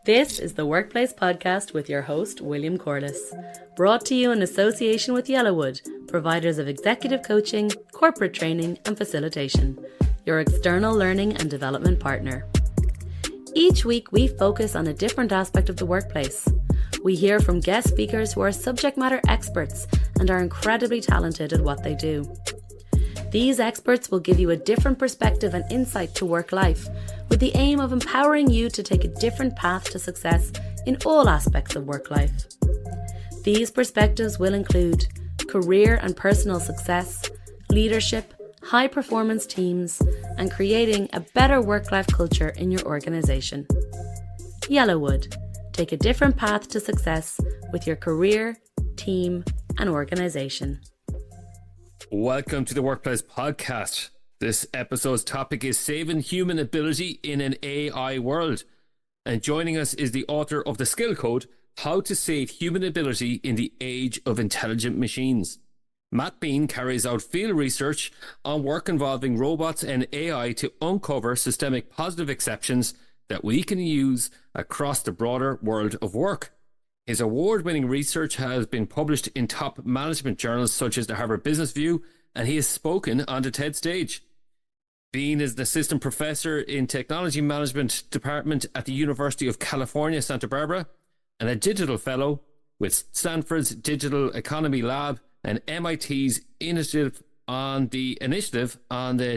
This is the Workplace Podcast with your host, William Corless, brought to you in association with Yellowwood, providers of executive coaching, corporate training and facilitation, your external learning and development partner. Each week, we focus on a different aspect of the workplace. We hear from guest speakers who are subject matter experts and are incredibly talented at what they do. These experts will give you a different perspective and insight to work life, with the aim of empowering you to take a different path to success in all aspects of work life. These perspectives will include career and personal success, leadership, high performance teams, and creating a better work-life culture in your organisation. Yellowwood, take a different path to success with your career, team, and organisation. Welcome to the Workplace Podcast. This episode's topic is saving human ability in an AI world. And joining us is the author of the skill code, How to Save Human Ability in the Age of Intelligent Machines. Matt Beane carries out field research on work involving robots and AI to uncover systemic positive exceptions that we can use across the broader world of work. His award-winning research has been published in top management journals such as the Harvard Business Review, and he has spoken on the TED stage. Beane is an assistant professor in technology management department at the University of California, Santa Barbara, and a digital fellow with Stanford's Digital Economy Lab and MIT's initiative on the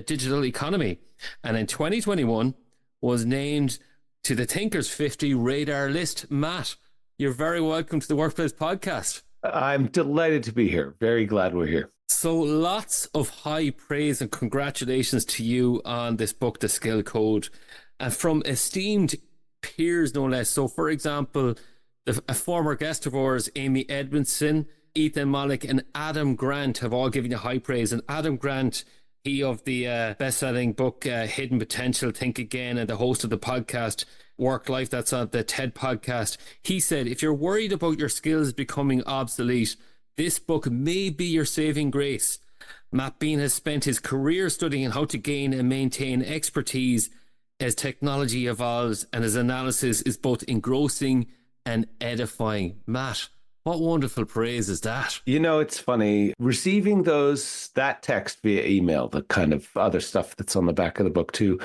digital economy. And in 2021 was named to the Thinkers 50 radar list. Matt, you're very welcome to the Workplace Podcast. I'm delighted to be here. Very glad we're here. So lots of high praise and congratulations to you on this book, The Skill Code, and from esteemed peers, no less. So, for example, a former guest of ours, Amy Edmondson, Ethan Malik, and Adam Grant have all given you high praise. And Adam Grant, he of the best-selling book, Hidden Potential, Think Again, and the host of the podcast, Work Life, that's on the TED podcast. He said, if you're worried about your skills becoming obsolete, this book may be your saving grace. Matt Beane has spent his career studying how to gain and maintain expertise as technology evolves, and his analysis is both engrossing and edifying. Matt, what wonderful praise is that? You know, it's funny receiving that text via email, the kind of other stuff that's on the back of the book too.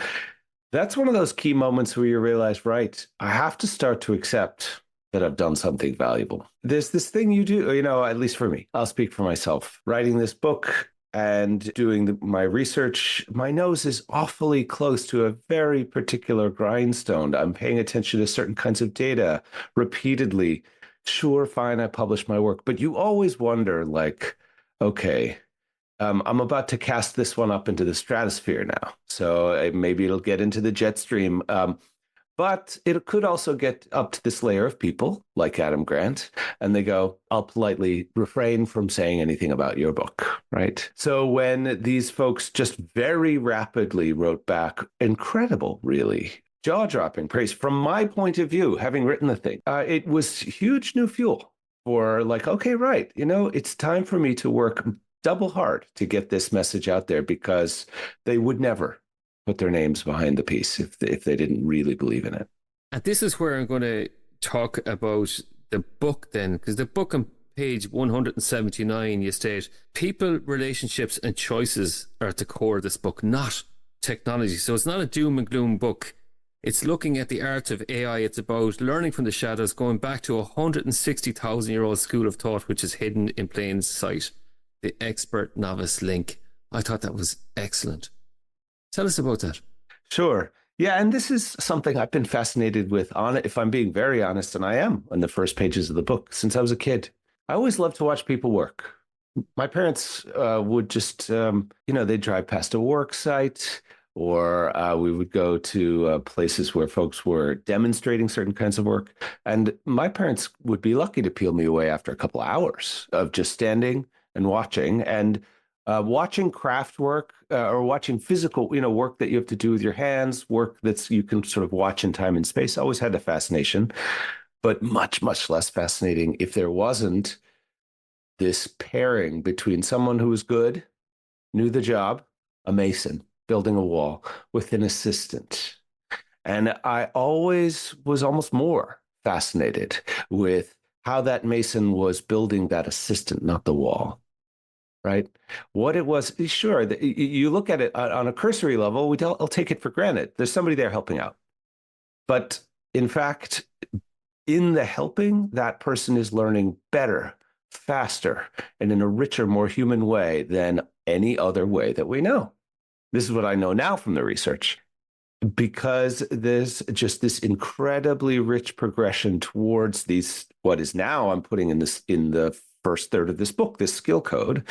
That's one of those key moments where you realize, right, I have to start to accept that I've done something valuable. There's this thing you do, at least for me, I'll speak for myself. Writing this book and doing my research, my nose is awfully close to a very particular grindstone. I'm paying attention to certain kinds of data repeatedly. Sure, fine, I publish my work, but you always wonder, okay, I'm about to cast this one up into the stratosphere now. So maybe it'll get into the jet stream. But it could also get up to this layer of people like Adam Grant, and they go, I'll politely refrain from saying anything about your book, right? So when these folks just very rapidly wrote back, incredible, really, jaw-dropping praise from my point of view, having written the thing, it was huge new fuel for okay, right, it's time for me to work double hard to get this message out there, because they would never put their names behind the piece if they didn't really believe in it. And this is where I'm going to talk about the book then, because the book on page 179, you state, people, relationships and choices are at the core of this book, not technology. So it's not a doom and gloom book. It's looking at the art of AI. It's about learning from the shadows, going back to a 160,000-year-old school of thought, which is hidden in plain sight. The expert novice link. I thought that was excellent. Tell us about that. Sure. Yeah, and this is something I've been fascinated with, if I'm being very honest, and I am on the first pages of the book, since I was a kid. I always loved to watch people work. My parents would just, they'd drive past a work site, or we would go to places where folks were demonstrating certain kinds of work. And my parents would be lucky to peel me away after a couple of hours of just standing and watching. And watching craft work or watching physical, work that you have to do with your hands, work that's you can sort of watch in time and space, always had a fascination, but much, much less fascinating if there wasn't this pairing between someone who was good, knew the job, a mason, building a wall, with an assistant. And I always was almost more fascinated with how that mason was building that assistant, not the wall, right? What it was, sure, you look at it on a cursory level, I'll take it for granted. There's somebody there helping out. But in fact, in the helping, that person is learning better, faster, and in a richer, more human way than any other way that we know. This is what I know now from the research, because there's just this incredibly rich progression towards these, what is now I'm putting in the first third of this book, this skill code,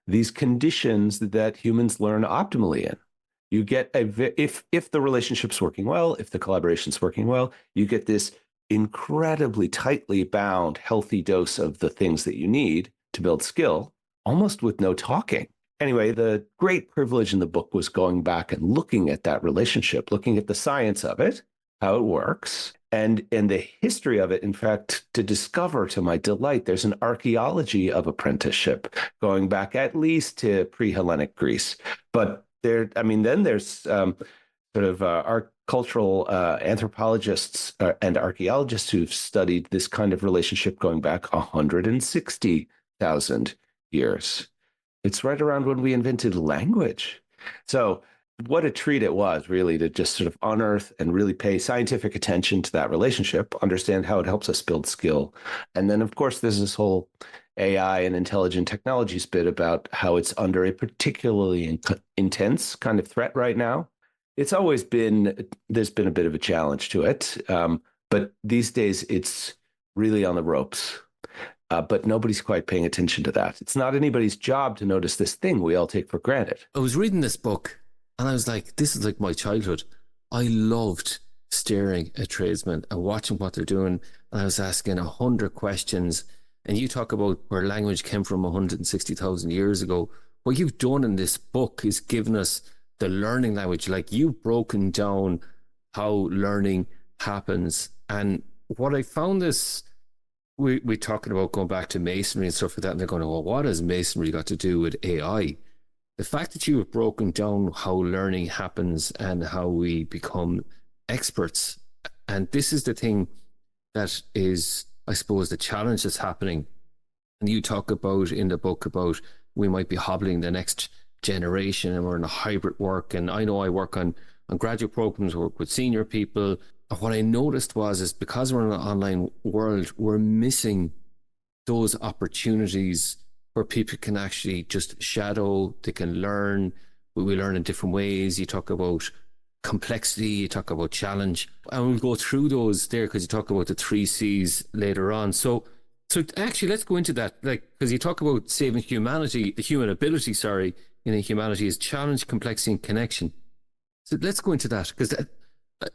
these conditions that humans learn optimally in. You get if the relationship's working well, if the collaboration's working well, you get this incredibly tightly bound, healthy dose of the things that you need to build skill, almost with no talking. Anyway, the great privilege in the book was going back and looking at that relationship, looking at the science of it, how it works, and the history of it. In fact, to discover, to my delight, there's an archaeology of apprenticeship going back at least to pre-Hellenic Greece. But then there's sort of our cultural anthropologists and archaeologists who've studied this kind of relationship going back 160,000 years. It's right around when we invented language. So what a treat it was, really, to just sort of unearth and really pay scientific attention to that relationship, understand how it helps us build skill. And then, of course, there's this whole AI and intelligent technologies bit about how it's under a particularly intense kind of threat right now. There's been a bit of a challenge to it. But these days, it's really on the ropes. But nobody's quite paying attention to that. It's not anybody's job to notice this thing we all take for granted. I was reading this book and I was like, this is like my childhood. I loved staring at tradesmen and watching what they're doing. And I was asking 100 questions. And you talk about where language came from 160,000 years ago. What you've done in this book is given us the learning language. Like, you've broken down how learning happens. And what I found is, we talking about going back to masonry and stuff like that, and they're going, well, what has masonry got to do with AI? The fact that you have broken down how learning happens and how we become experts, and this is the thing that is, I suppose, the challenge that's happening. And you talk about in the book about we might be hobbling the next generation, and we're in a hybrid work. And I know I work on graduate programs, work with senior people. And what I noticed is because we're in an online world, we're missing those opportunities where people can actually just shadow, they can learn. We learn in different ways. You talk about complexity, you talk about challenge, and we'll go through those there because you talk about the 3 C's later on. So actually, let's go into that, because you talk about saving humanity, the human ability, in a humanity is challenge, complexity, and connection. So let's go into that, because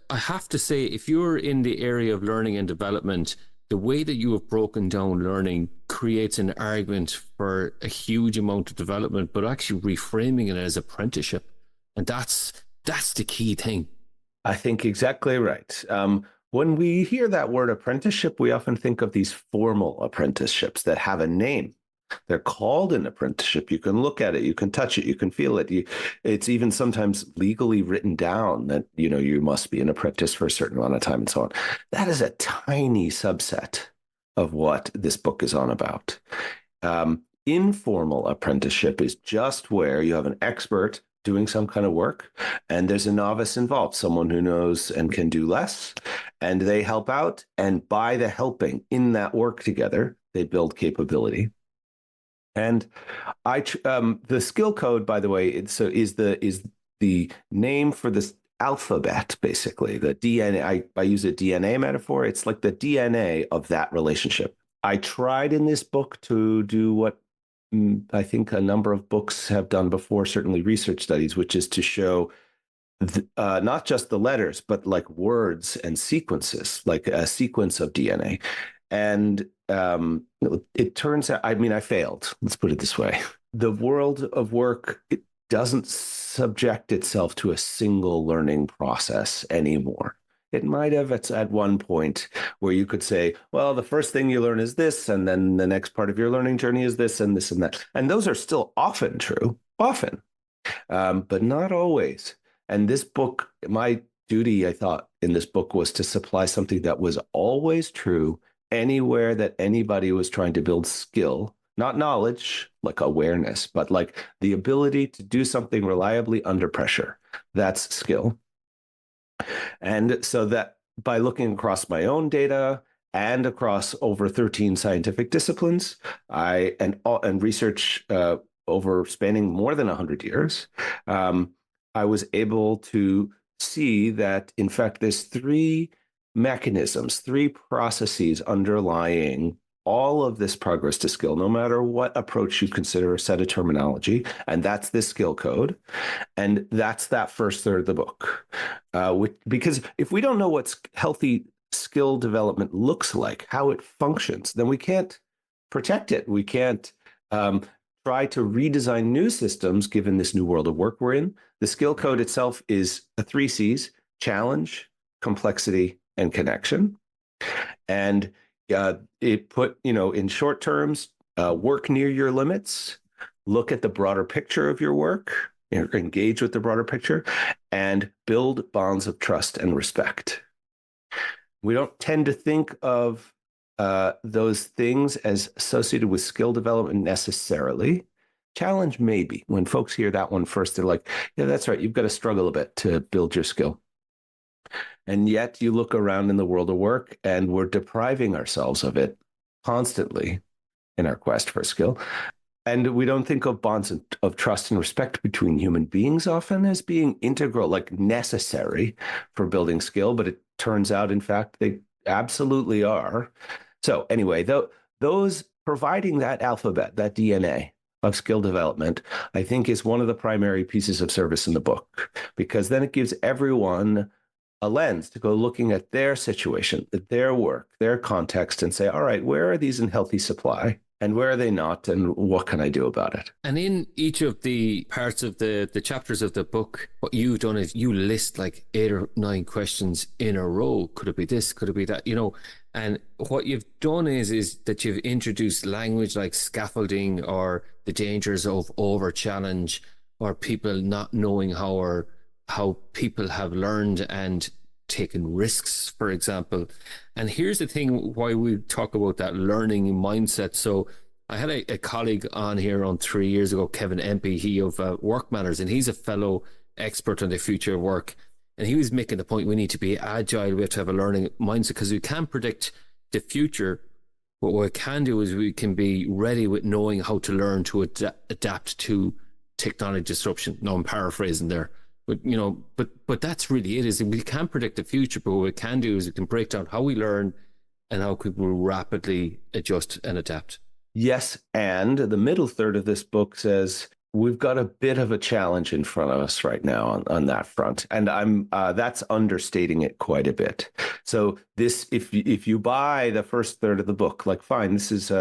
I have to say, if you're in the area of learning and development, the way that you have broken down learning creates an argument for a huge amount of development, but actually reframing it as apprenticeship. And that's the key thing. I think exactly right. When we hear that word apprenticeship, we often think of these formal apprenticeships that have a name. They're called an apprenticeship. You can look at it, you can touch it, you can feel it. It's even sometimes legally written down that, you must be an apprentice for a certain amount of time and so on. That is a tiny subset of what this book is on about. Informal apprenticeship is just where you have an expert doing some kind of work and there's a novice involved, someone who knows and can do less, and they help out. And by the helping in that work together, they build capability. And the skill code, by the way, is the name for this alphabet, basically. The DNA, I use a DNA metaphor. It's like the DNA of that relationship. I tried in this book to do what I think a number of books have done before, certainly research studies, which is to show not just the letters, but like words and sequences, like a sequence of DNA. And it turns out, I failed. Let's put it this way. The world of work, it doesn't subject itself to a single learning process anymore. It might have at one point where you could say, well, the first thing you learn is this, and then the next part of your learning journey is this and this and that. And those are still often true, but not always. And this book, my duty, I thought, in this book was to supply something that was always true anywhere that anybody was trying to build skill, not knowledge, like awareness, but like the ability to do something reliably under pressure. That's skill. And so that by looking across my own data and across over 13 scientific disciplines, and research over spanning more than 100 years, I was able to see that, in fact, there's three mechanisms, three processes underlying all of this progress to skill, no matter what approach you consider a set of terminology. And that's this skill code. And that's that first third of the book. Because if we don't know what healthy skill development looks like, how it functions, then we can't protect it. We can't try to redesign new systems given this new world of work we're in. The skill code itself is the three C's: challenge, complexity, and connection. And it put, in short terms, work near your limits, look at the broader picture of your work, engage with the broader picture, and build bonds of trust and respect. We don't tend to think of those things as associated with skill development necessarily. Challenge, maybe. When folks hear that one first, they're like, yeah, that's right. You've got to struggle a bit to build your skill. And yet you look around in the world of work and we're depriving ourselves of it constantly in our quest for skill. And we don't think of bonds of trust and respect between human beings often as being integral, like necessary for building skill. But it turns out, in fact, they absolutely are. So anyway, those providing that alphabet, that DNA of skill development, I think is one of the primary pieces of service in the book, because then it gives everyone a lens to go looking at their situation, their work, their context, and say, all right, where are these in healthy supply? And where are they not? And what can I do about it? And in each of the parts of the chapters of the book, what you've done is you list like 8 or 9 questions in a row. Could it be this? Could it be that? And what you've done is that you've introduced language like scaffolding or the dangers of over challenge or people not knowing how people have learned and taken risks, for example. And here's the thing why we talk about that learning mindset. So I had a colleague on here on 3 years ago, Kevin Empey, he of Work Matters, and he's a fellow expert on the future of work. And he was making the point we need to be agile, we have to have a learning mindset because we can't predict the future. But what we can do is we can be ready with knowing how to learn to adapt to technology disruption. No, I'm paraphrasing there. But that's really it, is we can't predict the future, but what we can do is we can break down how we learn and how we will rapidly adjust and adapt. Yes, and the middle third of this book says we've got a bit of a challenge in front of us right now on that front, and that's understating it quite a bit. So this, if you buy the first third of the book, like fine, this is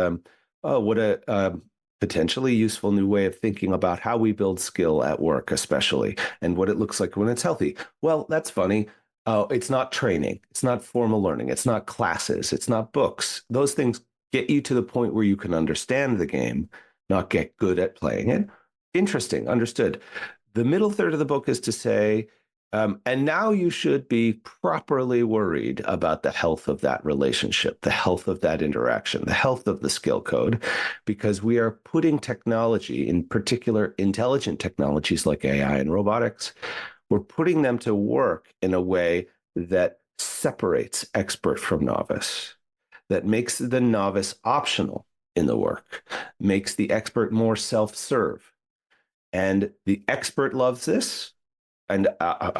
what a potentially useful new way of thinking about how we build skill at work, especially, and what it looks like when it's healthy. Well, that's funny. It's not training. It's not formal learning. It's not classes. It's not books. Those things get you to the point where you can understand the game, not get good at playing it. Interesting. Understood. The middle third of the book is to say, and now you should be properly worried about the health of that relationship, the health of that interaction, the health of the skill code, because we are putting technology, in particular intelligent technologies like AI and robotics, we're putting them to work in a way that separates expert from novice, that makes the novice optional in the work, makes the expert more self-serve. And the expert loves this. And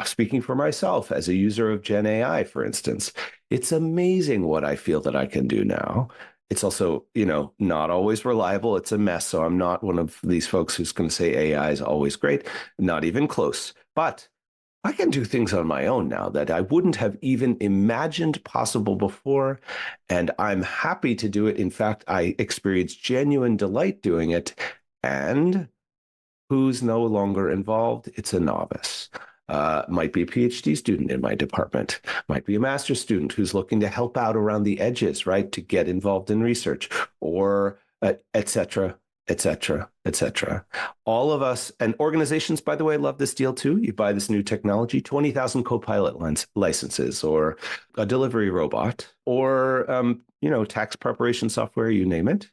speaking for myself as a user of Gen AI, for instance, it's amazing what I feel that I can do now. It's also, not always reliable. It's a mess. So I'm not one of these folks who's going to say AI is always great, not even close. But I can do things on my own now that I wouldn't have even imagined possible before. And I'm happy to do it. In fact, I experience genuine delight doing it. And who's no longer involved? It's a novice. Might be a PhD student in my department, might be a master's student who's looking to help out around the edges, right, to get involved in research, or et cetera, etc., etc. All of us, and organizations, by the way, love this deal too. You buy this new technology, 20,000 Copilot licenses, or a delivery robot, or tax preparation software, you name it.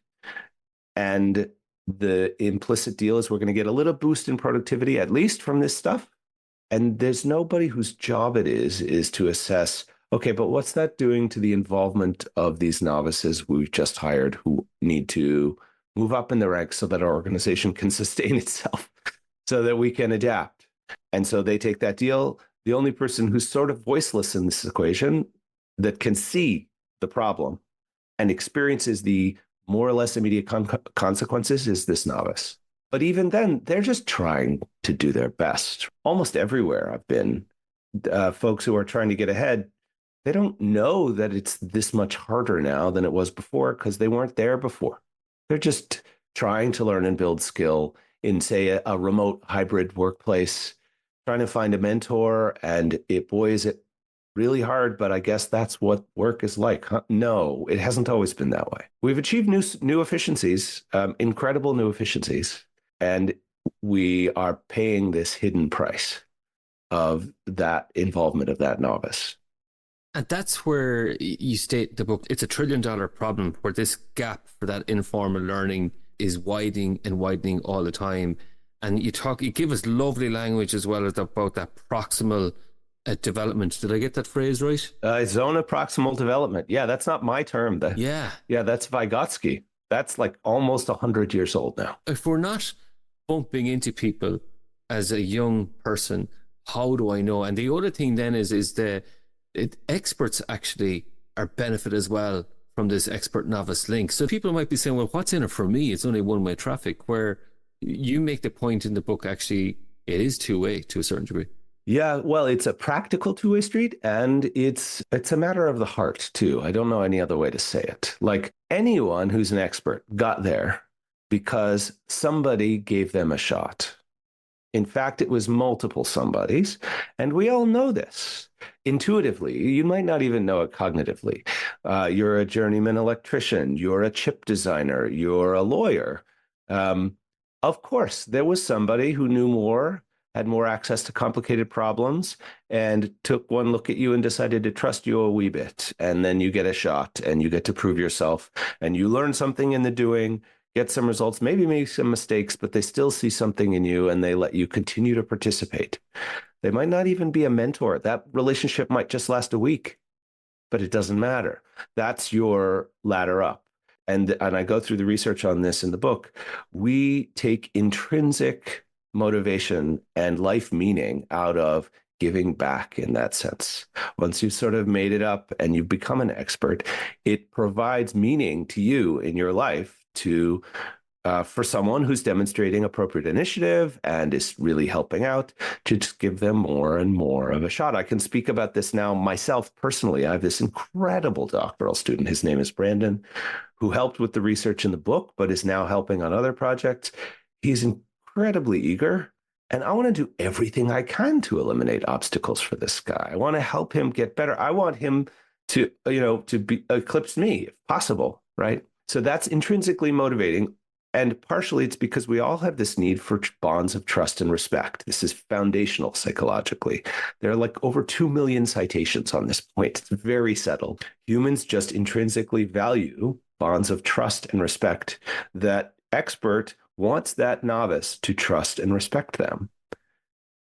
And the implicit deal is we're going to get a little boost in productivity, at least from this stuff. And there's nobody whose job it is to assess, okay, but what's that doing to the involvement of these novices we've just hired who need to move up in the ranks so that our organization can sustain itself, so that we can adapt. And so they take that deal. The only person who's sort of voiceless in this equation that can see the problem and experiences the more or less immediate consequences is this novice. But even then, they're just trying to do their best. Almost everywhere I've been, folks who are trying to get ahead, they don't know that it's this much harder now than it was before because they weren't there before. They're just trying to learn and build skill in, say, a remote hybrid workplace, trying to find a mentor, and boy, is it really hard, but I guess that's what work is like. Huh? No, it hasn't always been that way. We've achieved new efficiencies, incredible new efficiencies, and we are paying this hidden price of that involvement of that novice. And that's where you state the book, it's $1 trillion problem, where this gap for that informal learning is widening and widening all the time. And you give us lovely language as well as about that proximal development. Did I get that phrase right? Zone of proximal development. Yeah, that's not my term. Yeah, that's Vygotsky. That's like almost 100 years old now. If we're not bumping into people as a young person, how do I know? And the other thing then is experts actually are benefit as well from this expert novice link. So people might be saying, well, what's in it for me? It's only one-way traffic, where you make the point in the book, actually, it is two-way to a certain degree. Yeah, well, it's a practical two-way street, and it's a matter of the heart too. I don't know any other way to say it. Like, anyone who's an expert got there because somebody gave them a shot. In fact, it was multiple somebodies, and we all know this intuitively. You might not even know it cognitively. You're a journeyman electrician, you're a chip designer, you're a lawyer. Of course, there was somebody who knew more, had more access to complicated problems, and took one look at you and decided to trust you a wee bit. And then you get a shot and you get to prove yourself, and you learn something in the doing, get some results, maybe make some mistakes, but they still see something in you and they let you continue to participate. They might not even be a mentor. That relationship might just last a week, but it doesn't matter. That's your ladder up. And I go through the research on this in the book. We take intrinsic motivation and life meaning out of giving back in that sense. Once you've sort of made it up and you've become an expert, it provides meaning to you in your life to for someone who's demonstrating appropriate initiative and is really helping out, to just give them more and more of a shot. I can speak about this now myself personally. I have this incredible doctoral student. His name is Brandon, who helped with the research in the book, but is now helping on other projects. He's incredibly eager, and I want to do everything I can to eliminate obstacles for this guy. I want to help him get better. I want him to, eclipse me if possible, right? So that's intrinsically motivating. And partially it's because we all have this need for bonds of trust and respect. This is foundational psychologically. There are like over 2 million citations on this point. It's very settled. Humans just intrinsically value bonds of trust and respect. That expert wants that novice to trust and respect them,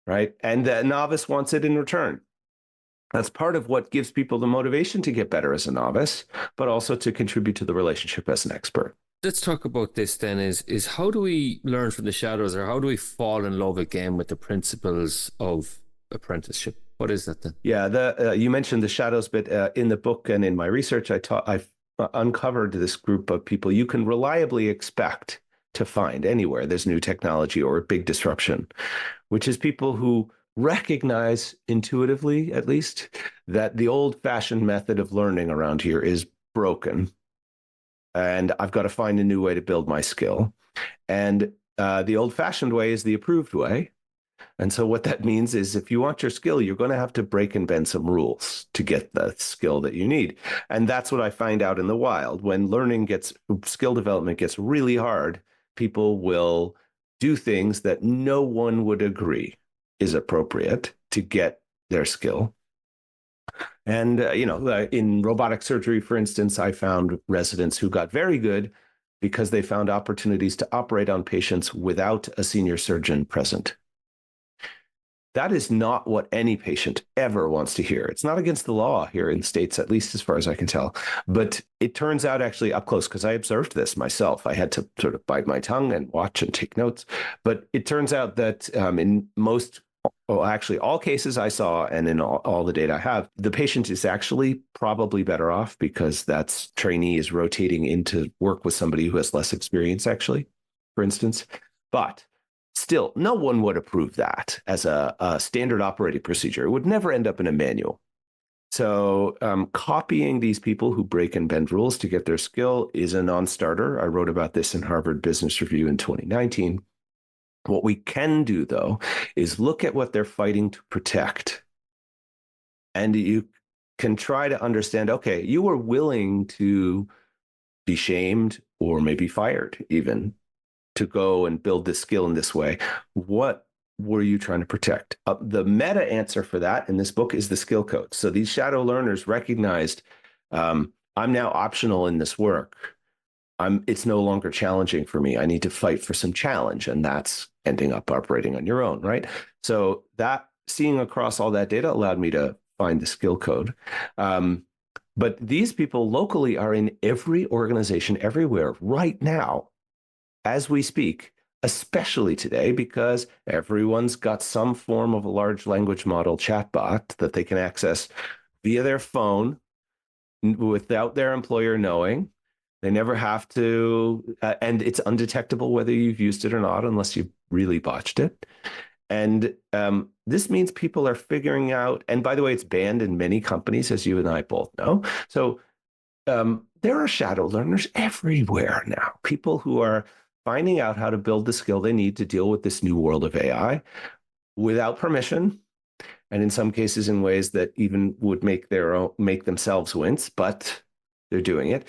right? And that novice wants it in return. That's part of what gives people the motivation to get better as a novice, but also to contribute to the relationship as an expert. Let's talk about this then, is how do we learn from the shadows, or how do we fall in love again with the principles of apprenticeship? What is that then? Yeah, you mentioned the shadows bit in the book, and in my research, I've uncovered this group of people you can reliably expect to find anywhere there's new technology or a big disruption, which is people who recognize intuitively, at least, that the old-fashioned method of learning around here is broken, and I've got to find a new way to build my skill. And the old-fashioned way is the approved way. And so what that means is, if you want your skill, you're going to have to break and bend some rules to get the skill that you need. And that's what I find out in the wild. When skill development gets really hard, people will do things that no one would agree is appropriate to get their skill. And, in robotic surgery, for instance, I found residents who got very good because they found opportunities to operate on patients without a senior surgeon present. That is not what any patient ever wants to hear. It's not against the law here in the States, at least as far as I can tell. But it turns out actually up close, because I observed this myself. I had to sort of bite my tongue and watch and take notes. But it turns out that in most, actually all cases I saw, and in all the data I have, the patient is actually probably better off because that trainee is rotating into work with somebody who has less experience, actually, for instance. But still, no one would approve that as a standard operating procedure. It would never end up in a manual. So copying these people who break and bend rules to get their skill is a non-starter. I wrote about this in Harvard Business Review in 2019. What we can do, though, is look at what they're fighting to protect. And you can try to understand, okay, you were willing to be shamed or maybe fired even to go and build this skill in this way. What were you trying to protect? The meta answer for that in this book is the skill code. So these shadow learners recognized, I'm now optional in this work. It's no longer challenging for me. I need to fight for some challenge, and that's ending up operating on your own, right? So that seeing across all that data allowed me to find the skill code. But these people locally are in every organization everywhere right now, as we speak, especially today, because everyone's got some form of a large language model chatbot that they can access via their phone without their employer knowing. They never have to, and it's undetectable whether you've used it or not, unless you really botched it. And this means people are figuring out, and by the way, it's banned in many companies, as you and I both know. So there are shadow learners everywhere now, people who are finding out how to build the skill they need to deal with this new world of AI without permission, and in some cases in ways that even would make themselves wince, but they're doing it.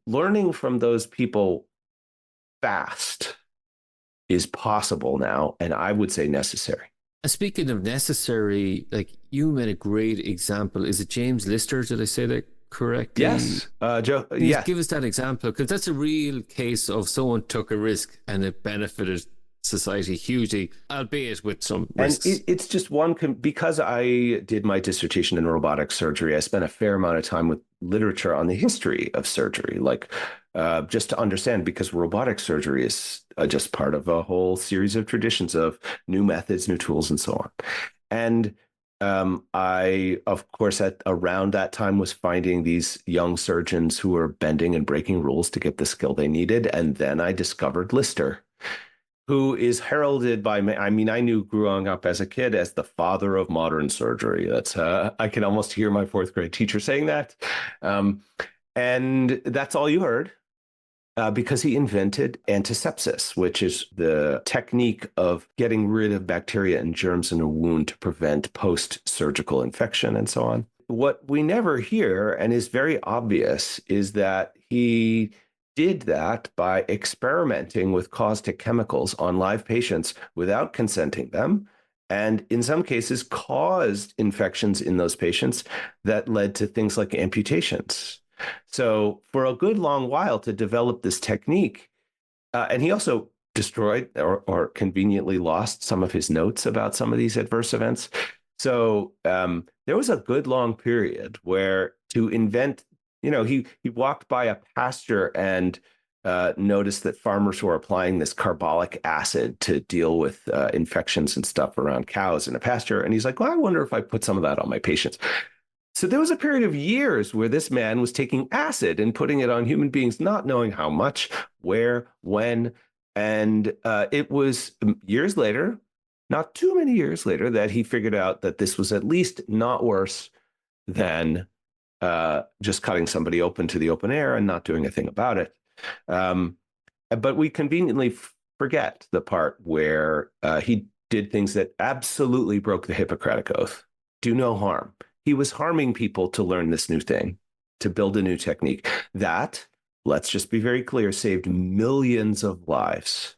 Learning from those people fast is possible now, and I would say necessary. Speaking of necessary, like you made a great example. Is it James Lister? Did I say that correctly? Yes, Joe. Yes. Give us that example, because that's a real case of someone took a risk and it benefited society hugely, albeit with some risks. And it's just one, because I did my dissertation in robotic surgery, I spent a fair amount of time with literature on the history of surgery, like just to understand, because robotic surgery is just part of a whole series of traditions of new methods, new tools, and so on. And I, of course, around that time was finding these young surgeons who were bending and breaking rules to get the skill they needed. And then I discovered Lister, who is heralded by, I knew growing up as a kid as the father of modern surgery. That's I can almost hear my fourth grade teacher saying that. And that's all you heard, because he invented antisepsis, which is the technique of getting rid of bacteria and germs in a wound to prevent post-surgical infection and so on. What we never hear, and is very obvious, is that he did that by experimenting with caustic chemicals on live patients without consenting them, and in some cases caused infections in those patients that led to things like amputations. So for a good long while to develop this technique, and he also destroyed or conveniently lost some of his notes about some of these adverse events. So there was a good long period where to invent, he walked by a pasture and noticed that farmers were applying this carbolic acid to deal with infections and stuff around cows in a pasture. And he's like, well, I wonder if I put some of that on my patients. So there was a period of years where this man was taking acid and putting it on human beings, not knowing how much, where, when. And it was years later, not too many years later, that he figured out that this was at least not worse than just cutting somebody open to the open air and not doing a thing about it. But we conveniently forget the part where he did things that absolutely broke the Hippocratic Oath. Do no harm. He was harming people to learn this new thing, to build a new technique that, let's just be very clear, saved millions of lives.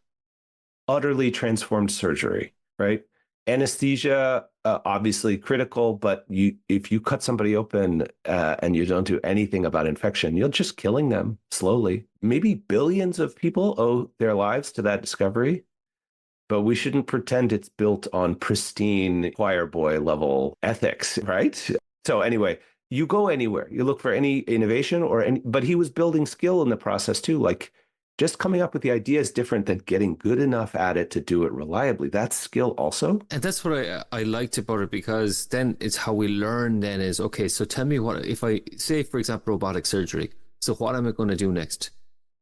Utterly transformed surgery, right? Anesthesia, obviously critical, but if you cut somebody open and you don't do anything about infection, you're just killing them slowly. Maybe billions of people owe their lives to that discovery, but we shouldn't pretend it's built on pristine choir boy level ethics, right? So anyway, you go anywhere, you look for any innovation but he was building skill in the process too. Like, just coming up with the idea is different than getting good enough at it to do it reliably. That's skill also. And that's what I liked about it, because then it's how we learn then is, okay, so tell me what, if I say, for example, robotic surgery, so what am I going to do next?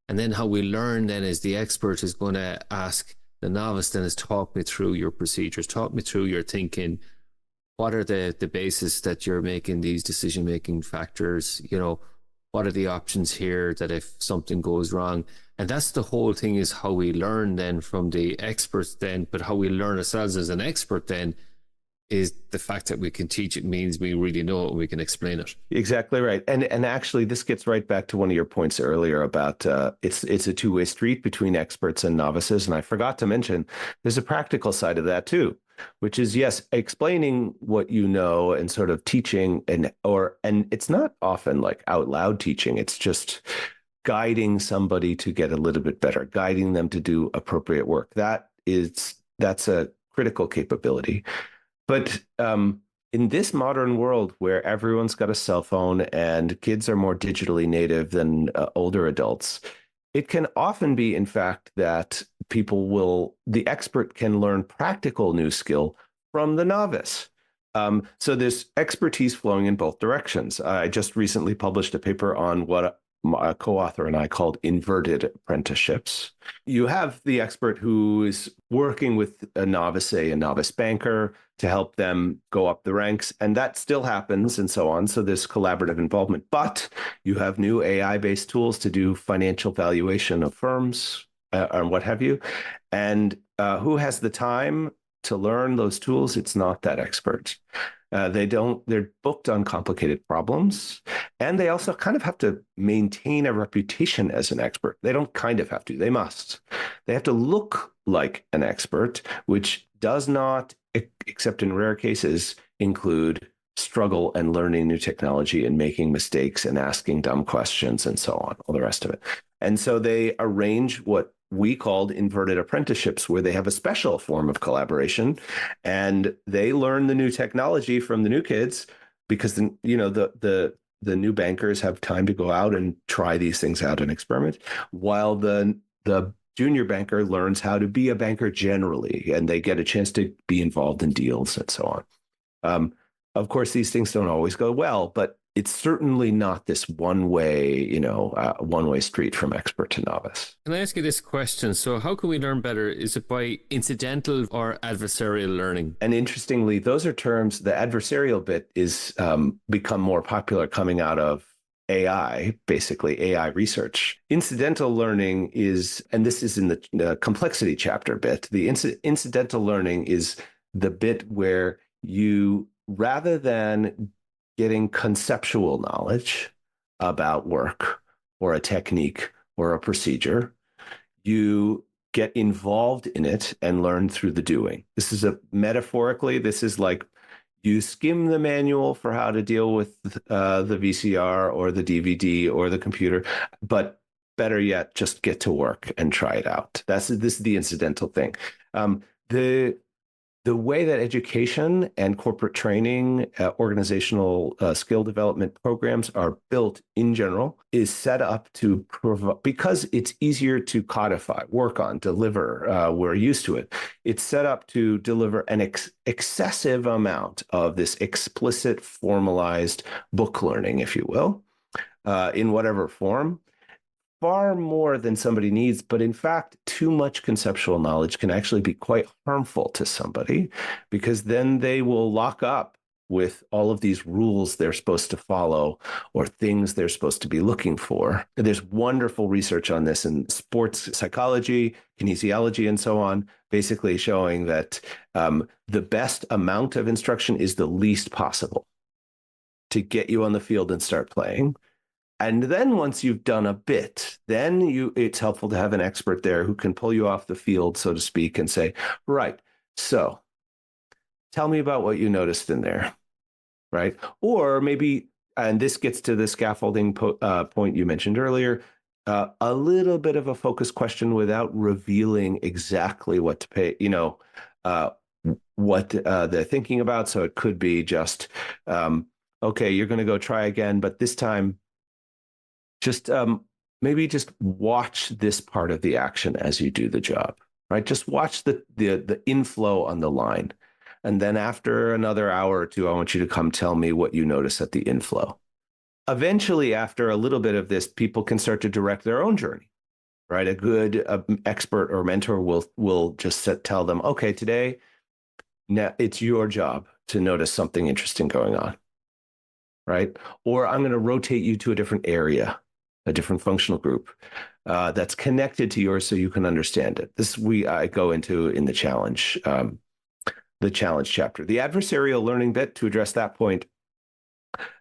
And then how we learn then is the expert is going to ask the novice then is, talk me through your procedures, talk me through your thinking. What are the basis that you're making these decision-making factors? You know, what are the options here that if something goes wrong? And that's the whole thing, is how we learn then from the experts then, but how we learn ourselves as an expert then is the fact that we can teach it means we really know it and we can explain it. Exactly right. And actually this gets right back to one of your points earlier about it's a two-way street between experts and novices. And I forgot to mention there's a practical side of that too, which is, yes, explaining what you know and sort of teaching and it's not often like out loud teaching. It's just guiding somebody to get a little bit better, guiding them to do appropriate work. That's a critical capability. But in this modern world where everyone's got a cell phone and kids are more digitally native than older adults, it can often be, in fact, that the expert can learn practical new skill from the novice. So there's expertise flowing in both directions. I just recently published a paper on what a co-author and I called inverted apprenticeships. You have the expert who is working with a novice, say a novice banker, to help them go up the ranks, and that still happens and so on. So there's collaborative involvement, but you have new AI-based tools to do financial valuation of firms and what have you. And who has the time to learn those tools? It's not that expert. They're booked on complicated problems, and they also kind of have to maintain a reputation as an expert. They don't kind of have to, they must. They have to look like an expert, which does not, except in rare cases, include struggle and learning new technology and making mistakes and asking dumb questions and so on, all the rest of it. And so they arrange what we called inverted apprenticeships, where they have a special form of collaboration and they learn the new technology from the new kids, because the new bankers have time to go out and try these things out and experiment, while the junior banker learns how to be a banker generally, and they get a chance to be involved in deals and so on. Of course, these things don't always go well, but it's certainly not this one-way street from expert to novice. Can I ask you this question? So how can we learn better? Is it by incidental or adversarial learning? And interestingly, those are terms, the adversarial bit is become more popular coming out of AI, basically AI research. Incidental learning is, and this is in the complexity chapter bit, the incidental learning is the bit where you, rather than getting conceptual knowledge about work or a technique or a procedure, you get involved in it and learn through the doing. This is metaphorically, this is like you skim the manual for how to deal with the VCR or the DVD or the computer, but better yet, just get to work and try it out. This is the incidental thing. The way that education and corporate training, organizational skill development programs are built in general is set up to provide, because it's easier to codify, work on, deliver. We're used to it. It's set up to deliver an excessive amount of this explicit, formalized book learning, if you will, in whatever form. Far more than somebody needs, but in fact, too much conceptual knowledge can actually be quite harmful to somebody, because then they will lock up with all of these rules they're supposed to follow or things they're supposed to be looking for. And there's wonderful research on this in sports psychology, kinesiology, and so on, basically showing that the best amount of instruction is the least possible to get you on the field and start playing. And then once you've done a bit, then it's helpful to have an expert there who can pull you off the field, so to speak, and say, right, so tell me about what you noticed in there, right? Or maybe, and this gets to the scaffolding point you mentioned earlier, a little bit of a focus question without revealing exactly what to pay, what they're thinking about. So it could be just, okay, you're going to go try again, but this time, just maybe just watch this part of the action as you do the job, right? Just watch the inflow on the line. And then after another hour or two, I want you to come tell me what you notice at the inflow. Eventually, after a little bit of this, people can start to direct their own journey, right? A good expert or mentor will just tell them, okay, today, now it's your job to notice something interesting going on, right? Or I'm going to rotate you to a different area, a different functional group that's connected to yours so you can understand it. I go into in the challenge chapter. The adversarial learning bit, to address that point,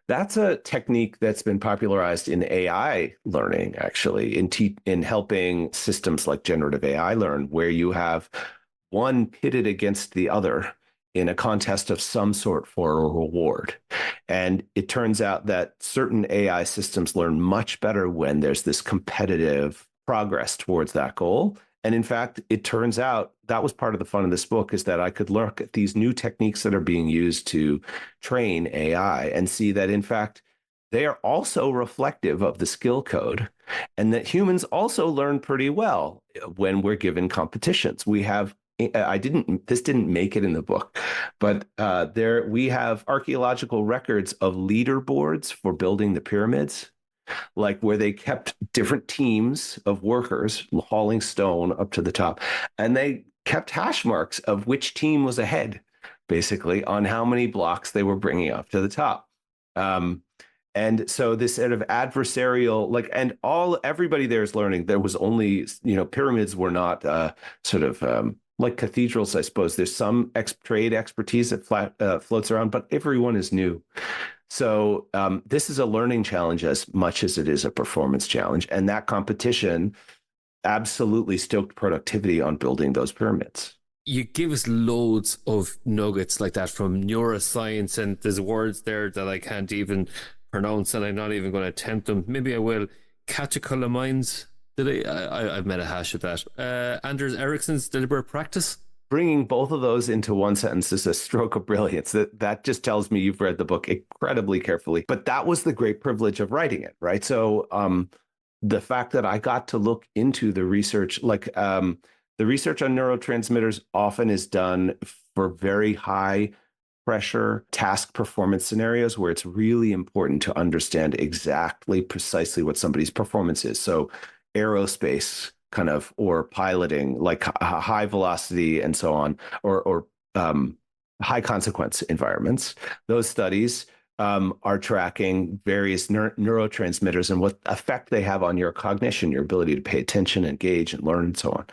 that's a technique that's been popularized in AI learning, actually, in helping systems like generative AI learn, where you have one pitted against the other in a contest of some sort for a reward. And it turns out that certain AI systems learn much better when there's this competitive progress towards that goal. And in fact, it turns out that was part of the fun of this book, is that I could look at these new techniques that are being used to train AI and see that, in fact, they are also reflective of the skill code, and that humans also learn pretty well when we're given competitions. This didn't make it in the book, but we have archaeological records of leaderboards for building the pyramids, like where they kept different teams of workers hauling stone up to the top. And they kept hash marks of which team was ahead, basically, on how many blocks they were bringing up to the top. And so this sort of adversarial, everybody there is learning. There was only, pyramids were not like cathedrals, I suppose. There's some trade expertise that floats around, but everyone is new. So this is a learning challenge as much as it is a performance challenge. And that competition absolutely stoked productivity on building those pyramids. You give us loads of nuggets like that from neuroscience, and there's words there that I can't even pronounce, and I'm not even going to attempt them. Maybe I will. Catecholamines. I've made a hash of that. Anders Ericsson's deliberate practice. Bringing both of those into one sentence is a stroke of brilliance. That just tells me you've read the book incredibly carefully. But that was the great privilege of writing it, right? So the fact that I got to look into the research, the research on neurotransmitters often is done for very high pressure task performance scenarios where it's really important to understand precisely what somebody's performance is. So aerospace, or piloting, like high velocity and so on, or high consequence environments. Those studies are tracking various neurotransmitters and what effect they have on your cognition, your ability to pay attention, engage, and learn, and so on.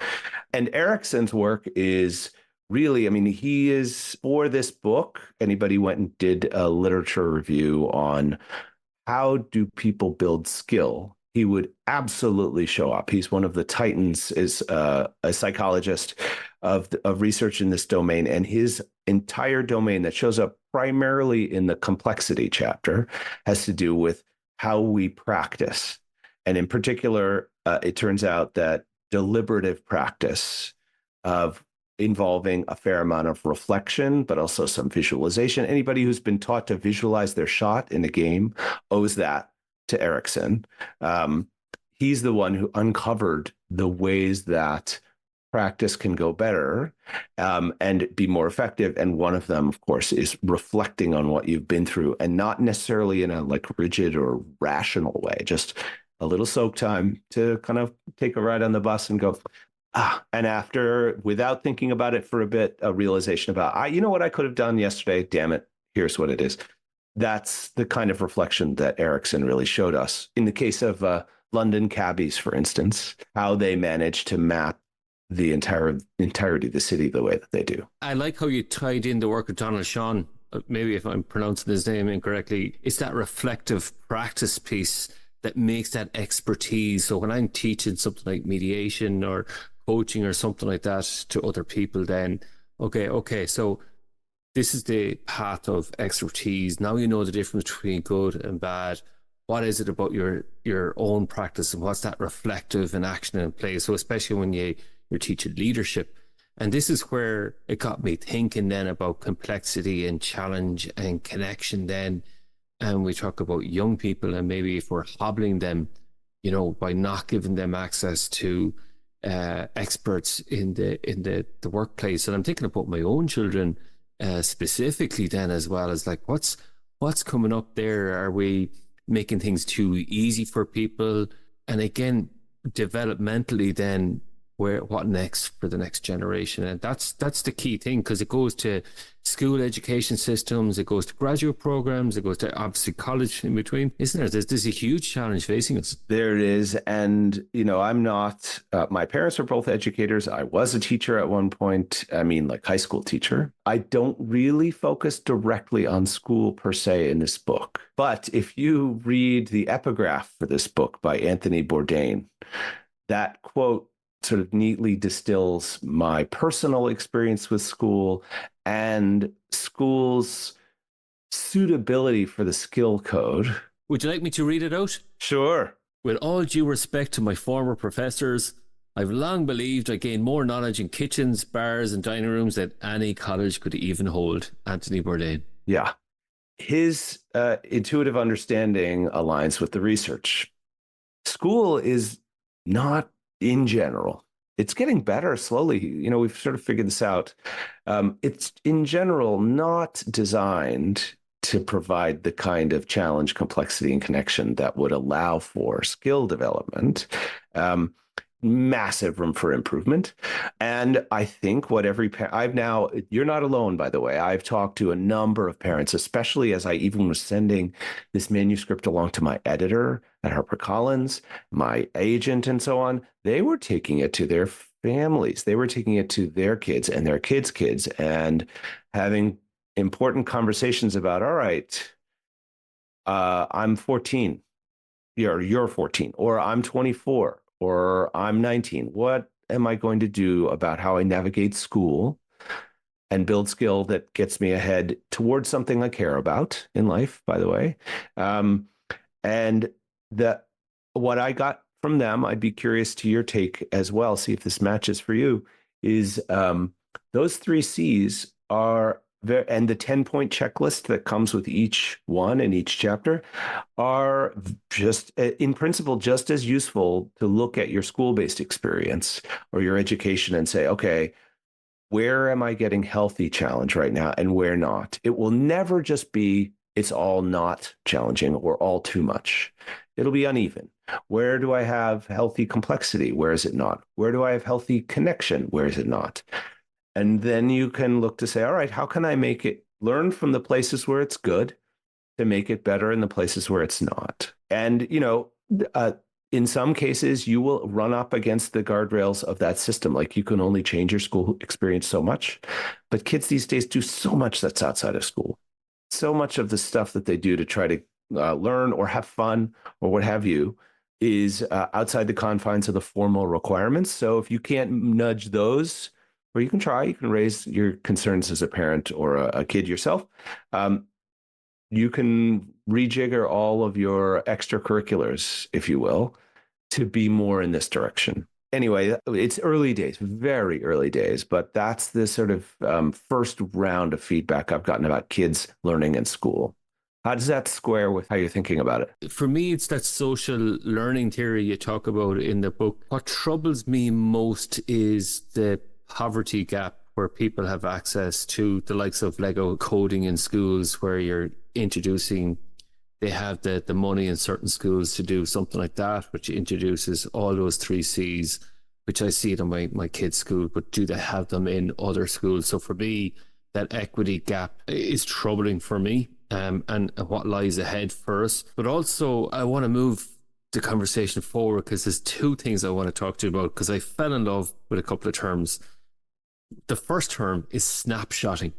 And Ericsson's work is really, he is, for this book, anybody went and did a literature review on how do people build skill, he would absolutely show up. He's one of the titans, is a psychologist of research in this domain, and his entire domain that shows up primarily in the complexity chapter has to do with how we practice. And in particular, it turns out that deliberative practice of involving a fair amount of reflection, but also some visualization. Anybody who's been taught to visualize their shot in a game owes that to Ericsson. He's the one who uncovered the ways that practice can go better and be more effective. And one of them, of course, is reflecting on what you've been through, and not necessarily in a rigid or rational way, just a little soak time to kind of take a ride on the bus and go, and after, without thinking about it for a bit, a realization about, you know what I could have done yesterday? Damn it. Here's what it is. That's the kind of reflection that Ericsson really showed us. In the case of London cabbies, for instance, how they managed to map the entirety of the city the way that they do. I like how you tied in the work of Donald Sean. Maybe if I'm pronouncing his name incorrectly, it's that reflective practice piece that makes that expertise. So when I'm teaching something like mediation or coaching or something like that to other people, then okay, so this is the path of expertise. Now you know the difference between good and bad. What is it about your own practice, and what's that reflective in action and play? So especially when you're teaching leadership. And this is where it got me thinking then about complexity and challenge and connection then. And we talk about young people, and maybe if we're hobbling them, by not giving them access to experts in the workplace. And I'm thinking about my own children specifically then, as well as like what's coming up there. Are we making things too easy for people? And again, developmentally then, what next for the next generation? And that's the key thing, because it goes to school education systems, it goes to graduate programs, it goes to obviously college in between, isn't there? There's a huge challenge facing us. There it is. And, I'm not, my parents are both educators. I was a teacher at one point. I mean, like high school teacher. I don't really focus directly on school per se in this book. But if you read the epigraph for this book by Anthony Bourdain, that quote sort of neatly distills my personal experience with school and school's suitability for the skill code. Would you like me to read it out? Sure. With all due respect to my former professors, I've long believed I gained more knowledge in kitchens, bars and dining rooms than any college could even hold. Anthony Bourdain. Yeah. His intuitive understanding aligns with the research. School is not, in general, it's getting better slowly. We've sort of figured this out. It's in general not designed to provide the kind of challenge, complexity, and connection that would allow for skill development. Massive room for improvement. And I think what every parent, you're not alone, by the way. I've talked to a number of parents, especially as I even was sending this manuscript along to my editor at HarperCollins, my agent, and so on. They were taking it to their families. They were taking it to their kids and their kids' kids, and having important conversations about, all right, I'm 14, you're 14, or I'm 24, or I'm 19. What am I going to do about how I navigate school and build skill that gets me ahead towards something I care about in life, by the way? And what I got from them, I'd be curious to your take as well, see if this matches for you, is those 3 C's are and the 10-point checklist that comes with each one in each chapter are just, in principle, just as useful to look at your school-based experience or your education and say, okay, where am I getting healthy challenge right now and where not? It will never just be, it's all not challenging or all too much. It'll be uneven. Where do I have healthy complexity? Where is it not? Where do I have healthy connection? Where is it not? And then you can look to say, all right, how can I make it learn from the places where it's good to make it better in the places where it's not? And, in some cases, you will run up against the guardrails of that system. Like, you can only change your school experience so much. But kids these days do so much that's outside of school. So much of the stuff that they do to try to learn or have fun or what have you is outside the confines of the formal requirements. So if you can't nudge those, or you can raise your concerns as a parent or a kid yourself. You can rejigger all of your extracurriculars, if you will, to be more in this direction. Anyway, it's early days, very early days, but that's the sort of first round of feedback I've gotten about kids learning in school. How does that square with how you're thinking about it? For me, it's that social learning theory you talk about in the book. What troubles me most is the poverty gap, where people have access to the likes of Lego coding in schools, where you're introducing, they have the money in certain schools to do something like that, which introduces all those 3 C's, which I see it in my kids' school, but do they have them in other schools? So for me, that equity gap is troubling for me, and what lies ahead for us. But also, I want to move the conversation forward, because there's 2 things I want to talk to you about, because I fell in love with a couple of terms. The first term is snapshotting.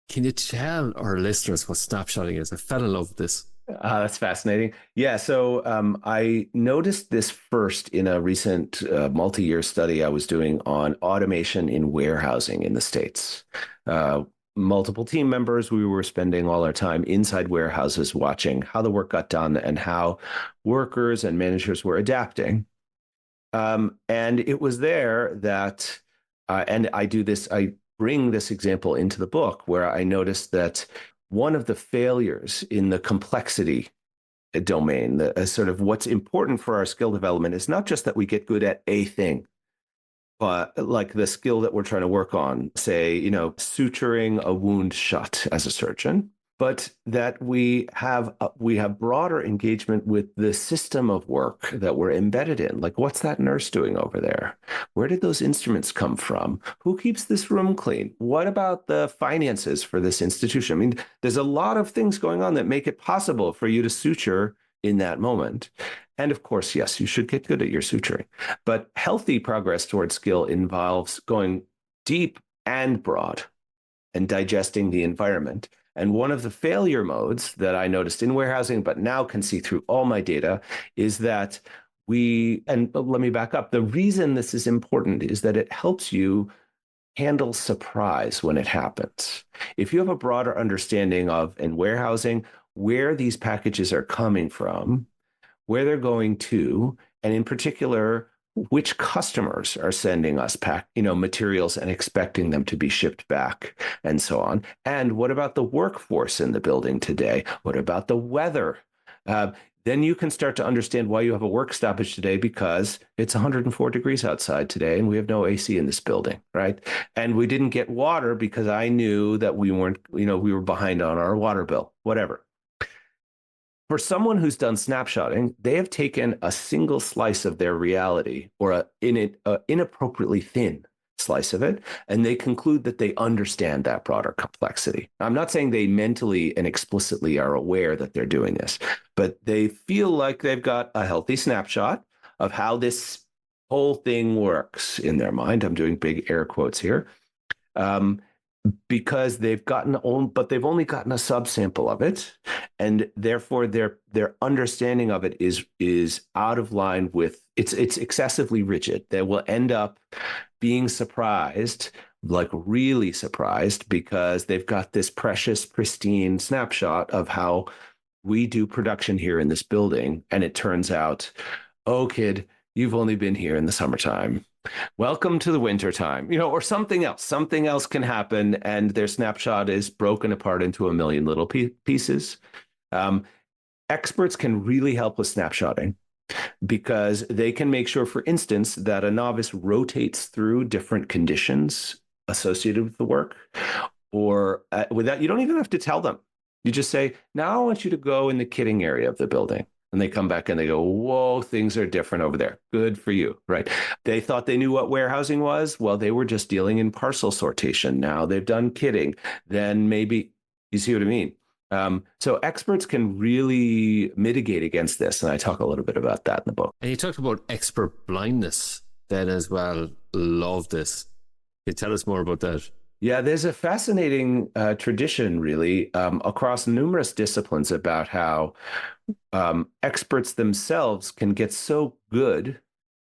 Can you tell our listeners what snapshotting is? I fell in love with this. That's fascinating. Yeah, so I noticed this first in a recent multi-year study I was doing on automation in warehousing in the States. Uh, Multiple team members, we were spending all our time inside warehouses watching how the work got done and how workers and managers were adapting. And it was there that, and I bring this example into the book where I noticed that one of the failures in the complexity domain, sort of what's important for our skill development is not just that we get good at a thing, but like the skill that we're trying to work on, say, suturing a wound shut as a surgeon, but that we have broader engagement with the system of work that we're embedded in. Like, what's that nurse doing over there? Where did those instruments come from? Who keeps this room clean? What about the finances for this institution? I mean, there's a lot of things going on that make it possible for you to suture in that moment. And of course, yes, you should get good at your suturing. But healthy progress towards skill involves going deep and broad and digesting the environment. And one of the failure modes that I noticed in warehousing, but now can see through all my data, is that and let me back up. The reason this is important is that it helps you handle surprise when it happens. If you have a broader understanding of, in warehousing, where these packages are coming from, where they're going to, and in particular, which customers are sending us materials and expecting them to be shipped back and so on. And what about the workforce in the building today? What about the weather? Then you can start to understand why you have a work stoppage today, because it's 104 degrees outside today and we have no AC in this building, right? And we didn't get water because I knew that we were behind on our water bill, whatever. For someone who's done snapshotting, they have taken a single slice of their reality, or an inappropriately thin slice of it, and they conclude that they understand that broader complexity. I'm not saying they mentally and explicitly are aware that they're doing this, but they feel like they've got a healthy snapshot of how this whole thing works in their mind. I'm doing big air quotes here. Because they've only gotten a subsample of it, and therefore their understanding of it is out of line with it's excessively rigid. They will end up being surprised, like really surprised, because they've got this precious, pristine snapshot of how we do production here in this building, and it turns out, oh, kid, you've only been here in the summertime. Welcome to the winter time, or something else. Something else can happen, and their snapshot is broken apart into a million little pieces. Experts can really help with snapshotting because they can make sure, for instance, that a novice rotates through different conditions associated with the work, or with that, you don't even have to tell them. You just say, now I want you to go in the kitting area of the building. And they come back and they go, whoa, things are different over there. Good for you, right? They thought they knew what warehousing was. Well, they were just dealing in parcel sortation. Now they've done kitting. Then maybe, you see what I mean? So experts can really mitigate against this. And I talk a little bit about that in the book. And you talked about expert blindness then as well. Love this. Can you tell us more about that? Yeah, there's a fascinating tradition, really, across numerous disciplines about how experts themselves can get so good,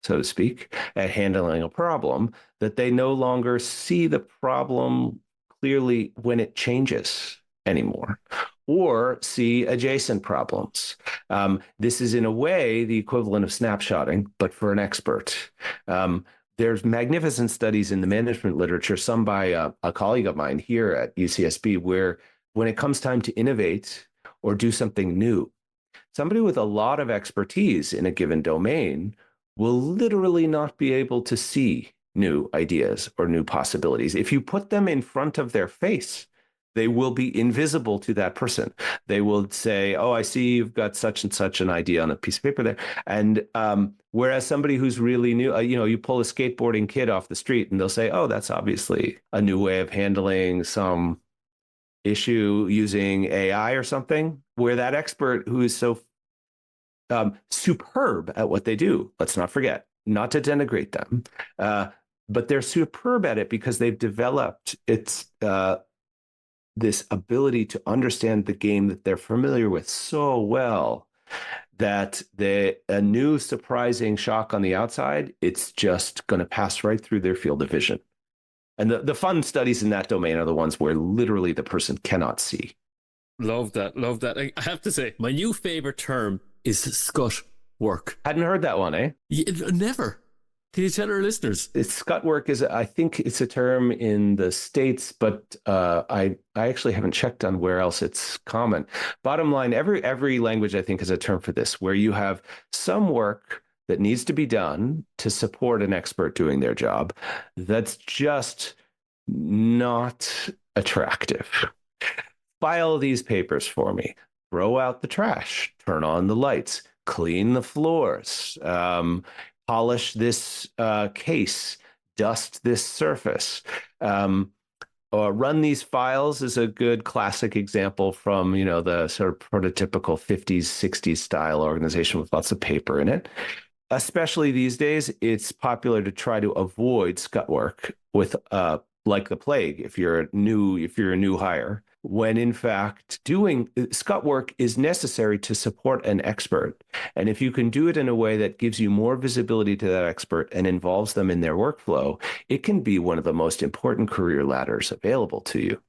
so to speak, at handling a problem that they no longer see the problem clearly when it changes anymore, or see adjacent problems. This is, in a way, the equivalent of snapshotting, but for an expert. There's magnificent studies in the management literature, some by a colleague of mine here at UCSB, where when it comes time to innovate or do something new, somebody with a lot of expertise in a given domain will literally not be able to see new ideas or new possibilities. If you put them in front of their face, they will be invisible to that person. They will say, oh, I see you've got such and such an idea on a piece of paper there. And whereas somebody who's really new, you pull a skateboarding kid off the street and they'll say, oh, that's obviously a new way of handling some issue using AI or something, where that expert who is so superb at what they do, let's not forget, not to denigrate them, but they're superb at it because they've developed this ability to understand the game that they're familiar with so well that a new surprising shock on the outside, it's just going to pass right through their field of vision. And the fun studies in that domain are the ones where literally the person cannot see. Love that. Love that. I have to say, my new favorite term is scut work. Hadn't heard that one, eh? Yeah, never. Can you tell our listeners? Scut work is, I think it's a term in the States, but I actually haven't checked on where else it's common. Bottom line, every language, I think, has a term for this, where you have some work that needs to be done to support an expert doing their job that's just not attractive. File these papers for me. Throw out the trash. Turn on the lights. Clean the floors. Polish this case, dust this surface. Or run these files is a good classic example from, the sort of prototypical 50s, 60s style organization with lots of paper in it. Especially these days, it's popular to try to avoid scut work with like the plague if you're a new hire, when in fact doing scut work is necessary to support an expert. And if you can do it in a way that gives you more visibility to that expert and involves them in their workflow, it can be one of the most important career ladders available to you.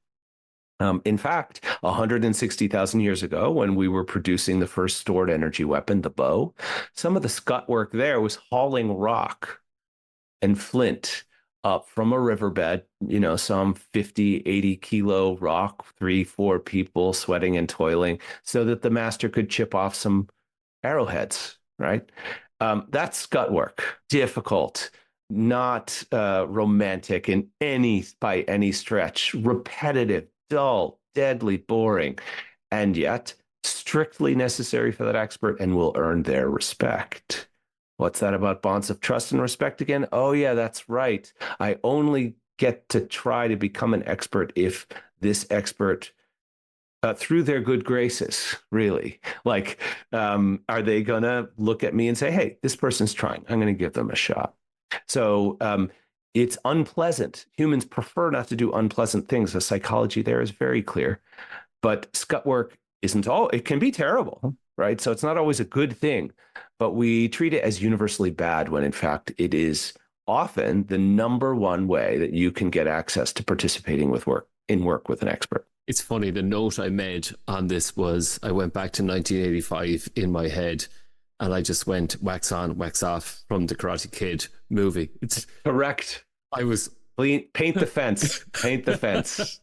In fact, 160,000 years ago, when we were producing the first stored energy weapon, the bow, some of the scut work there was hauling rock and flint up from a riverbed, some 50, 80 kilo rock, 3-4 people sweating and toiling so that the master could chip off some arrowheads, right? That's scut work. Difficult, not romantic by any stretch, repetitive, dull, deadly boring, and yet strictly necessary for that expert and will earn their respect. What's that about bonds of trust and respect again? Oh, yeah, that's right. I only get to try to become an expert if this expert, through their good graces, really, are they going to look at me and say, hey, this person's trying. I'm going to give them a shot. So it's unpleasant. Humans prefer not to do unpleasant things. The psychology there is very clear. But scut work it can be terrible, right? So it's not always a good thing, but we treat it as universally bad when in fact it is often the number one way that you can get access to participating with work with an expert. It's funny, the note I made on this was I went back to 1985 in my head and I just went wax on, wax off from the Karate Kid movie. It's correct. I was paint the fence. Paint the fence.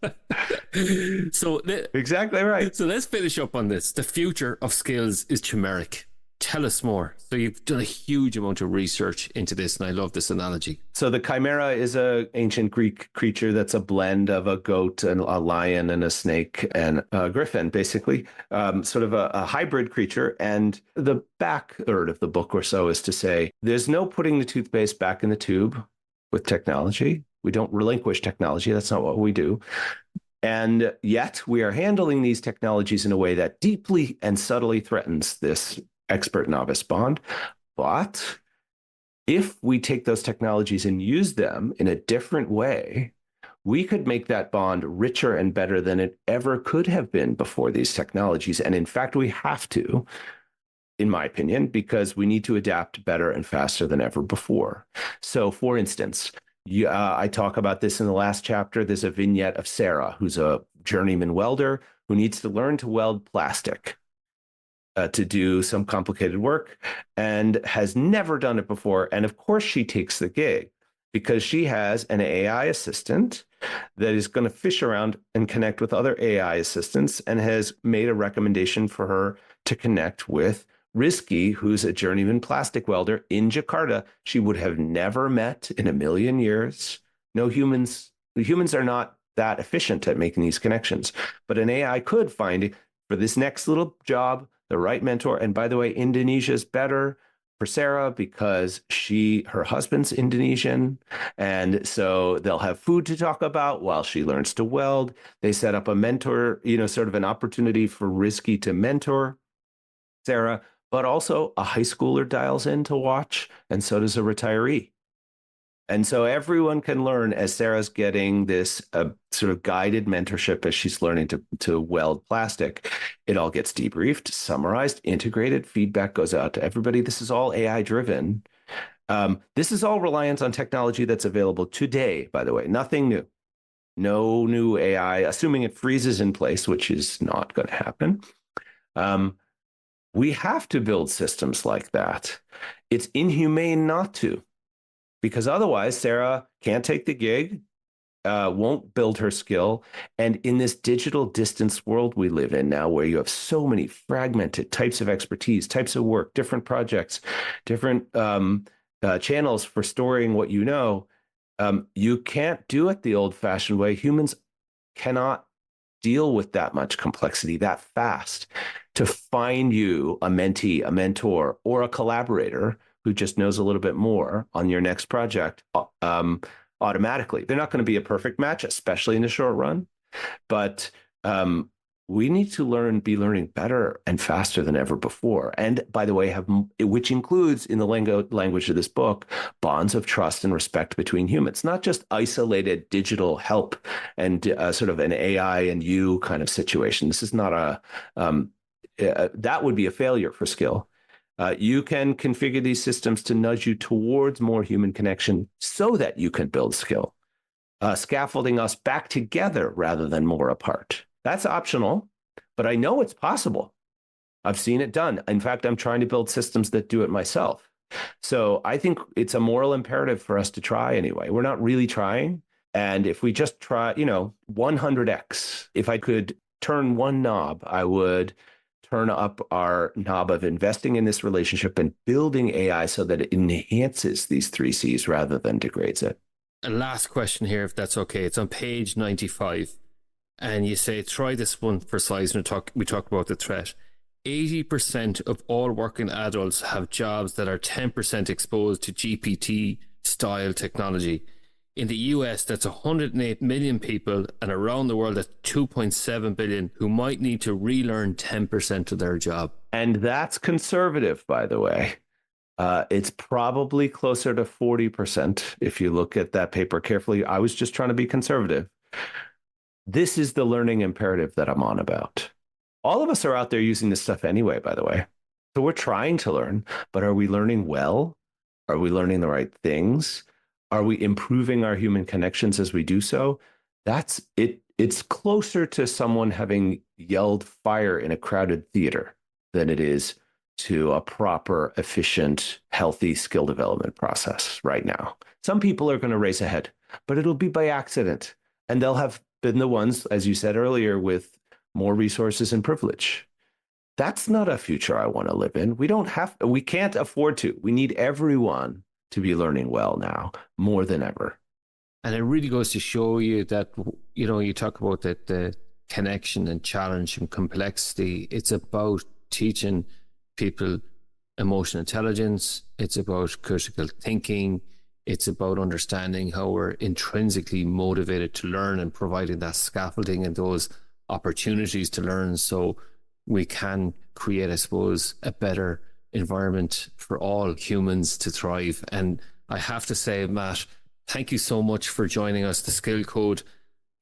So exactly right. So let's finish up on this. The future of skills is chimeric. Tell us more. So you've done a huge amount of research into this, and I love this analogy. So the chimera is an ancient Greek creature that's a blend of a goat and a lion and a snake and a griffin, basically, sort of a hybrid creature. And the back third of the book or so is to say, there's no putting the toothpaste back in the tube with technology. We don't relinquish technology. That's not what we do. And yet we are handling these technologies in a way that deeply and subtly threatens this expert-novice bond. But if we take those technologies and use them in a different way, we could make that bond richer and better than it ever could have been before these technologies. And in fact, we have to, in my opinion, because we need to adapt better and faster than ever before. So, for instance, I talk about this in the last chapter. There's a vignette of Sarah, who's a journeyman welder who needs to learn to weld plastic to do some complicated work and has never done it before. And of course, she takes the gig because she has an AI assistant that is going to fish around and connect with other AI assistants and has made a recommendation for her to connect with Rizky, who's a journeyman plastic welder in Jakarta. She would have never met in a million years. No humans are not that efficient at making these connections, but an AI could find for this next little job the right mentor. And by the way, Indonesia's better for Sarah because her husband's Indonesian. And so they'll have food to talk about while she learns to weld. They set up a mentor, sort of an opportunity for Rizky to mentor Sarah, but also a high schooler dials in to watch, and so does a retiree. And so everyone can learn as Sarah's getting this sort of guided mentorship as she's learning to weld plastic. It all gets debriefed, summarized, integrated. Feedback goes out to everybody. This is all AI driven. This is all reliant on technology that's available today, by the way. Nothing new. No new AI, assuming it freezes in place, which is not going to happen. We have to build systems like that. It's inhumane not to. Because otherwise, Sarah can't take the gig, won't build her skill. And in this digital distance world we live in now, where you have so many fragmented types of expertise, types of work, different projects, different channels for storing what you know, you can't do it the old-fashioned way. Humans cannot deal with that much complexity that fast. To find you a mentee, a mentor, or a collaborator who just knows a little bit more on your next project automatically. They're not going to be a perfect match, especially in the short run, but we need to be learning better and faster than ever before. And by the way, which includes in the language of this book, bonds of trust and respect between humans, not just isolated digital help and sort of an AI and you kind of situation. This is not that would be a failure for skill. You can configure these systems to nudge you towards more human connection so that you can build skill, scaffolding us back together rather than more apart. That's optional, but I know it's possible. I've seen it done. In fact, I'm trying to build systems that do it myself. So I think it's a moral imperative for us to try anyway. We're not really trying. And if we just try, 100x, if I could turn one knob, I would turn up our knob of investing in this relationship and building AI so that it enhances these 3 C's rather than degrades it. A last question here, if that's okay. It's on page 95. And you say, try this one for size. And we talk about the threat. 80% of all working adults have jobs that are 10% exposed to GPT-style technology. In the US, that's 108 million people, and around the world, that's 2.7 billion who might need to relearn 10% of their job. And that's conservative, by the way. It's probably closer to 40% if you look at that paper carefully. I was just trying to be conservative. This is the learning imperative that I'm on about. All of us are out there using this stuff anyway, by the way. So we're trying to learn, but are we learning well? Are we learning the right things? Are we improving our human connections as we do so? That's it. It's closer to someone having yelled fire in a crowded theater than it is to a proper, efficient, healthy skill development process right now. Some people are going to race ahead, but it'll be by accident. And they'll have been the ones, as you said earlier, with more resources and privilege. That's not a future I want to live in. We can't afford to. We need everyone to be learning well now, more than ever. And it really goes to show you that, you talk about the connection and challenge and complexity. It's about teaching people emotional intelligence. It's about critical thinking. It's about understanding how we're intrinsically motivated to learn and providing that scaffolding and those opportunities to learn so we can create, I suppose, a better environment for all humans to thrive. And I have to say, Matt, thank you so much for joining us. The Skill Code,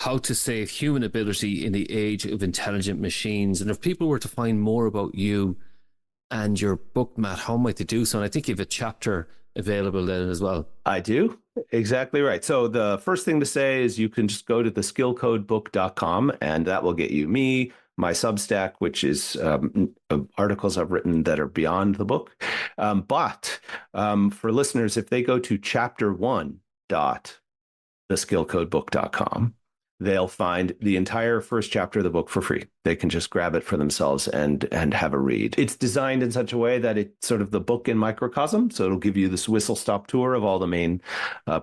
How to Save Human Ability in the Age of Intelligent Machines. And if people were to find more about you and your book, Matt, how might they do so? And I think you have a chapter available then as well. I do. Exactly right. So the first thing to say is you can just go to theskillcodebook.com and that will get you me, my Substack, which is articles I've written that are beyond the book. But for listeners, if they go to chapter1.theskillcodebook.com, they'll find the entire first chapter of the book for free. They can just grab it for themselves and have a read. It's designed in such a way that it's sort of the book in microcosm. So it'll give you this whistle-stop tour of all the main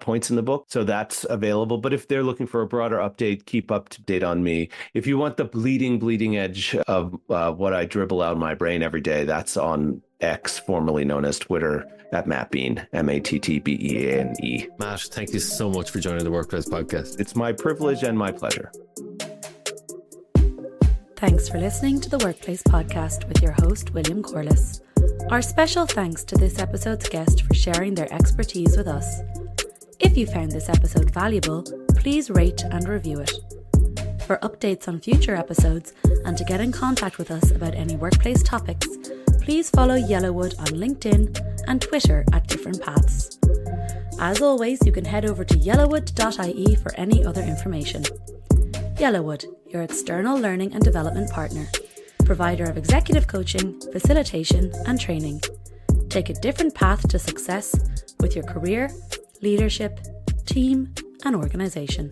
points in the book. So that's available. But if they're looking for a broader update, keep up to date on me. If you want the bleeding edge of what I dribble out of my brain every day, that's on X, formerly known as Twitter, at Matt Beane, MattBeane. Matt, thank you so much for joining the Workplace Podcast. It's my privilege and my pleasure. Thanks for listening to the Workplace Podcast with your host, William Corless. Our special thanks to this episode's guest for sharing their expertise with us. If you found this episode valuable, please rate and review it. For updates on future episodes and to get in contact with us about any workplace topics, please follow Yellowwood on LinkedIn and Twitter at Different Paths. As always, you can head over to yellowwood.ie for any other information. Yellowwood, your external learning and development partner, provider of executive coaching, facilitation and training. Take a different path to success with your career, leadership, team and organisation.